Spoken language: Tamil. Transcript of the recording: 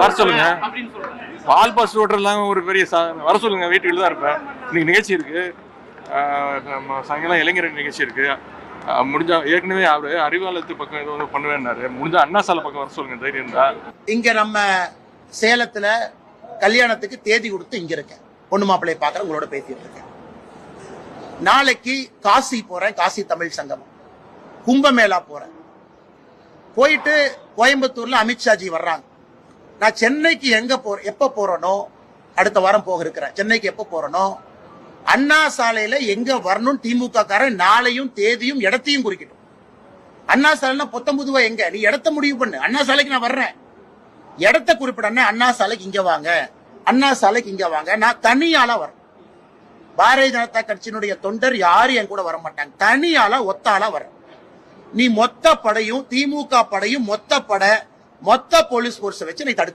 வர சொல்லுங்க. பால் பாஸ் ஓட்டுறதுலாம் ஒரு பெரிய வர சொல்லுங்க. வீட்டுக்கு தான் இருப்பேன். இன்னைக்கு நிகழ்ச்சி இருக்கு, சாயங்காலம் இளைஞர் நிகழ்ச்சி இருக்கு. முடிஞ்சா ஏற்கனவே அவரு அறிவாலயத்து பக்கம் ஏதோ ஒன்று பண்ணுவேன்னாரு. முடிஞ்சா அண்ணா சாலை பக்கம் வர சொல்லுங்க தைரியம் தான். இங்க நம்ம சேலத்துல கல்யாணத்துக்கு தேதி கொடுத்து இங்க இருக்கேன். பொண்ணு மாப்பிள்ளையை பார்க்கற உங்களோட பேசிட்டு இருக்கேன். நாளைக்கு காசி போறேன், காசி தமிழ் சங்கமம். கும்பமேளா போறேன். போயிட்டு கோயம்புத்தூர்ல அமித்ஷாஜி வர்றாங்க. நான் சென்னைக்கு எப்ப போறேனோ, அடுத்த வாரம் போக இருக்கிறேன். சென்னைக்கு எப்ப போறேனோ அண்ணா சாலையில எங்க வரணும் திமுக காரன் நாளையும் தேதியும் இடத்தையும் குறிக்கட்டும். அண்ணா சாலைனா 19 எங்க, நீ இடத்த முடிவு பண்ணு. அண்ணா சாலைக்கு நான் வர்றேன், இடத்த குறிப்பிட. அண்ணா சாலைக்கு இங்க வாங்க, அண்ணா சாலைக்கு இங்க வாங்க. நான் தனியால வரேன். பாரதிய ஜனதா கட்சியினுடைய தொண்டர் யாரும் என் கூட வர மாட்டாங்க. தனியால ஒத்தால வரேன். நீ மொத்த படையும் திமுக படையும் மொத்த போலீஸ் போர்ஸ் வச்சு நீ தடுத்து